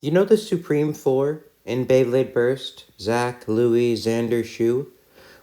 You know the Supreme Four in Beyblade Burst? Zack, Louis, Xander, Shu?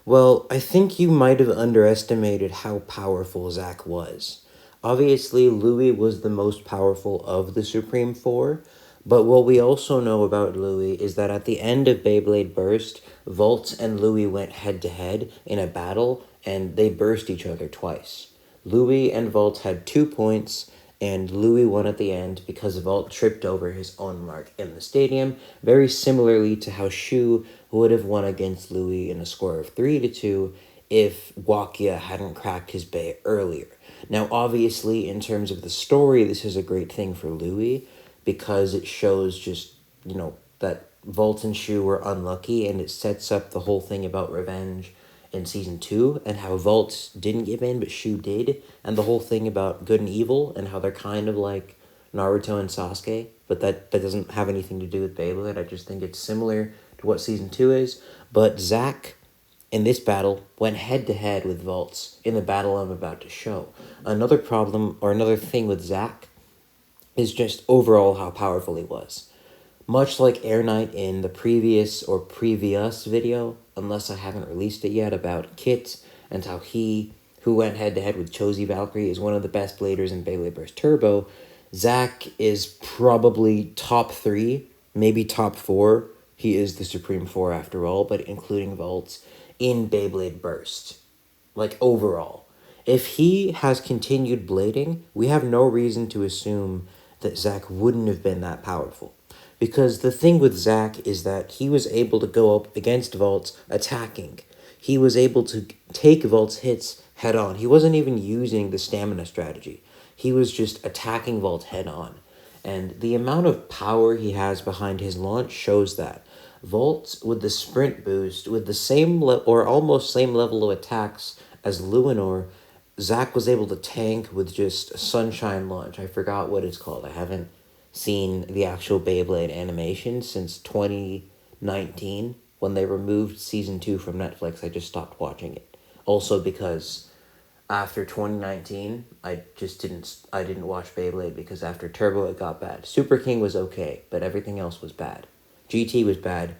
Well, I think you might have underestimated how powerful Zack was. Obviously, Louis was the most powerful of the Supreme Four, but what we also know about Louis is that at the end of Beyblade Burst, Volts and Louis went head to head in a battle, and they burst each other twice. Louis and Volt had 2 points, and Louis won at the end because Volt tripped over his own mark in the stadium, very similarly to how Shu would have won against Louis in a score of 3-2 if Wakia hadn't cracked his bay earlier. Now, obviously, in terms of the story, this is a great thing for Louis because it shows just, that Volt and Shu were unlucky, and it sets up the whole thing about revenge in season 2 and how Volt didn't give in but Shu did, and the whole thing about good and evil and how they're kind of like Naruto and Sasuke, but that doesn't have anything to do with Beyblade. I just think it's similar to what season 2 is. But Zack in this battle went head to head with Volts in the battle I'm about to show. Another problem or another thing with Zack is just overall how powerful he was. Much like Air Knight in the previous video, unless I haven't released it yet, about Kit and how he, who went head to head with Chozy Valkyrie, is one of the best bladers in Beyblade Burst Turbo, Zack is probably top 3, maybe top 4. He is the Supreme 4 after all, but including Volts, in Beyblade Burst. Like, overall. If he has continued blading, we have no reason to assume that Zack wouldn't have been that powerful. Because the thing with Zack is that he was able to go up against Volts attacking. He was able to take Volt's hits head on. He wasn't even using the stamina strategy. He was just attacking Volt head on. And the amount of power he has behind his launch shows that. Volt, with the sprint boost, with the same or almost same level of attacks as Luinor, Zack was able to tank with just a Sunshine launch. I forgot what it's called. I haven't seen the actual Beyblade animation since 2019 when they removed season 2 from Netflix. I just stopped watching it. Also because after 2019, I didn't watch Beyblade because after Turbo it got bad. Super King was okay, but everything else was bad. GT was bad,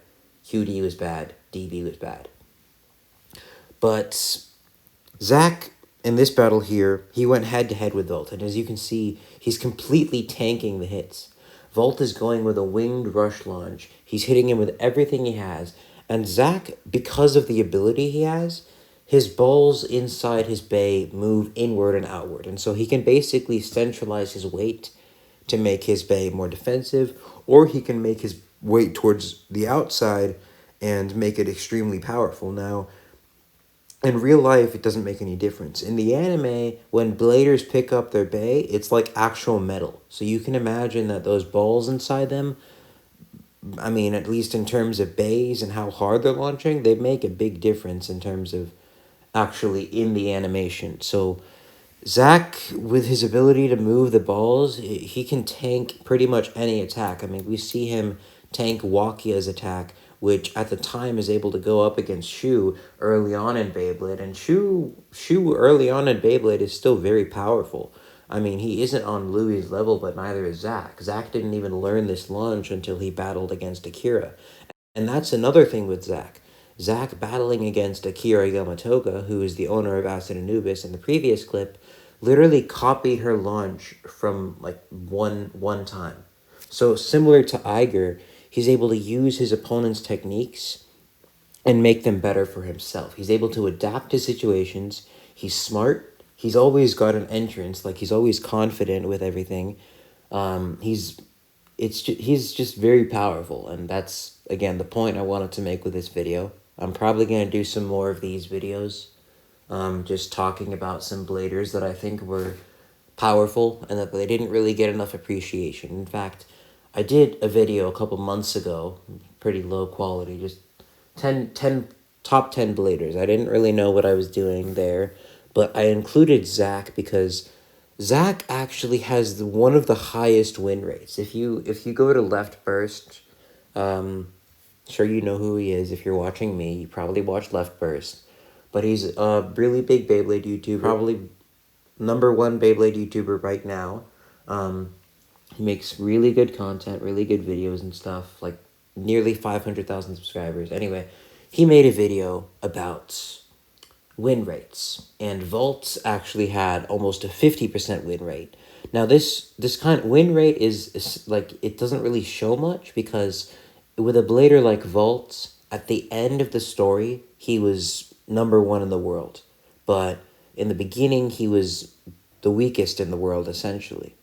QD was bad, DB was bad. But Zack, in this battle here, he went head to head with Volt, and as you can see, he's completely tanking the hits. Volt is going with a winged rush launch. He's hitting him with everything he has, and Zack, because of the ability he has, his balls inside his bay move inward and outward, and so he can basically centralize his weight to make his bay more defensive, or he can make his weight towards the outside and make it extremely powerful. Now, in real life, it doesn't make any difference. In the anime, when bladers pick up their bay, it's like actual metal. So you can imagine that those balls inside them, I mean, at least in terms of bays and how hard they're launching, they make a big difference in terms of actually in the animation. So Zack, with his ability to move the balls, he can tank pretty much any attack. I mean, we see him tank Wakia's attack, which at the time is able to go up against Shu early on in Beyblade. And Shu early on in Beyblade is still very powerful. I mean, he isn't on Louis' level, but neither is Zack. Zack didn't even learn this launch until he battled against Akira. And that's another thing with Zack. Zack battling against Akira Yamatoga, who is the owner of Acid Anubis in the previous clip, literally copied her launch from like one time. So similar to Iger, he's able to use his opponent's techniques and make them better for himself. He's able to adapt to situations. He's smart. He's always got an entrance. Like, he's always confident with everything. He's just very powerful, and that's, again, the point I wanted to make with this video. I'm probably going to do some more of these videos, just talking about some bladers that I think were powerful and that they didn't really get enough appreciation. In fact, I did a video a couple months ago, pretty low quality, just 10 top 10 bladers. I didn't really know what I was doing there, but I included Zack because Zack actually has one of the highest win rates. If you go to Left Burst, sure you know who he is. If you're watching me, you probably watched Left Burst. But he's a really big Beyblade YouTuber, probably #1 Beyblade YouTuber right now. He makes really good content, really good videos and stuff, like nearly 500,000 subscribers. Anyway, he made a video about win rates, and Volts actually had almost a 50% win rate. Now this kind of win rate is like, it doesn't really show much, because with a blader like Volts, at the end of the story, he was number one in the world. But in the beginning, he was the weakest in the world, essentially.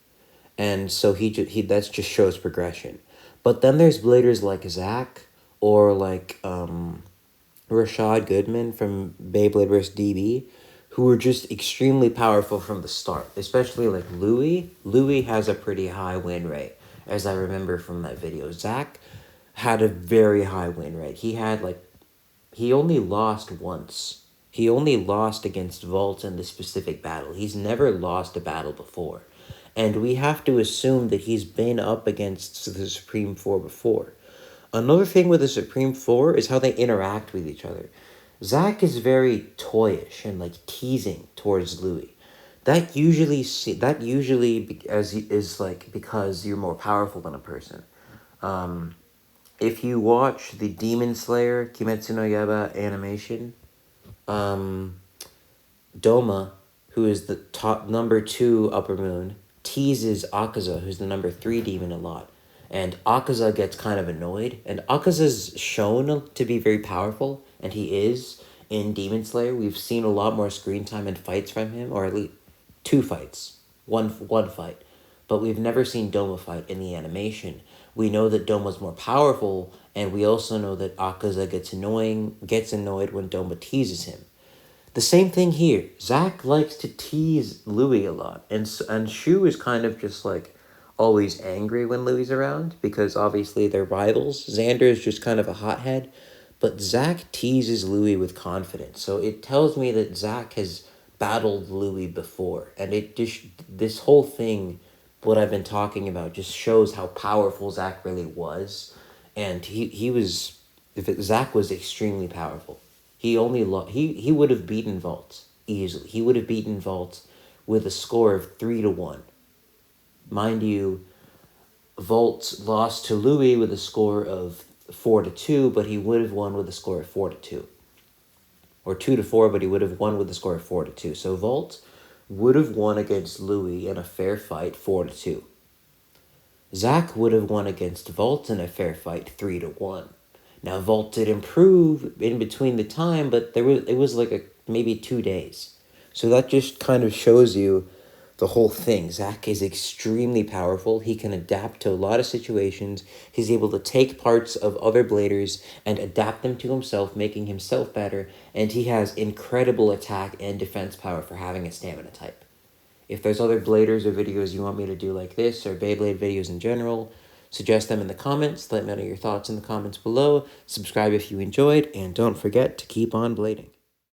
And so he that just shows progression. But then there's bladers like Zach, or like Rashad Goodman from Beyblade vs. DB, who were just extremely powerful from the start. Especially like Louis. Louis has a pretty high win rate, as I remember from that video. Zach had a very high win rate. He only lost once. He only lost against Volt in this specific battle. He's never lost a battle before. And we have to assume that he's been up against the SupremeFour before. Another thing with the SupremeFour is how they interact with each other. Zach is very toyish and like teasing towards Louis. That usually is like because you're more powerful than a person. If you watch the Demon Slayer Kimetsu no Yaiba animation, Doma, who is the top number 2 Upper Moon, teases Akaza, who's the number 3 demon, a lot. And Akaza gets kind of annoyed. And Akaza's shown to be very powerful, and he is in Demon Slayer. We've seen a lot more screen time and fights from him, or at least 2 fights. One fight. But we've never seen Doma fight in the animation. We know that Doma's more powerful, and we also know that Akaza gets annoyed when Doma teases him. The same thing here. Zach likes to tease Louis a lot, and Shu is kind of just like always angry when Louis around, because obviously they're rivals. Xander is just kind of a hothead, but Zach teases Louis with confidence. So it tells me that Zach has battled Louis before, and this whole thing, what I've been talking about, just shows how powerful Zach really was, and Zach was extremely powerful. He would have beaten Vault easily. He would have beaten Vault with a score of 3-1. Mind you, Vault lost to Louis with a score of 4-2, but he would have won with a score of 4-2. Or 2-4, but he would have won with a score of 4-2. So Vault would have won against Louis in a fair fight 4-2. Zach would have won against Vault in a fair fight 3-1. Now, Vault did improve in between the time, but it was like maybe 2 days. So that just kind of shows you the whole thing. Zach is extremely powerful. He can adapt to a lot of situations. He's able to take parts of other bladers and adapt them to himself, making himself better. And he has incredible attack and defense power for having a stamina type. If there's other bladers or videos you want me to do like this, or Beyblade videos in general, suggest them in the comments. Let me know your thoughts in the comments below. Subscribe if you enjoyed, and don't forget to keep on blading.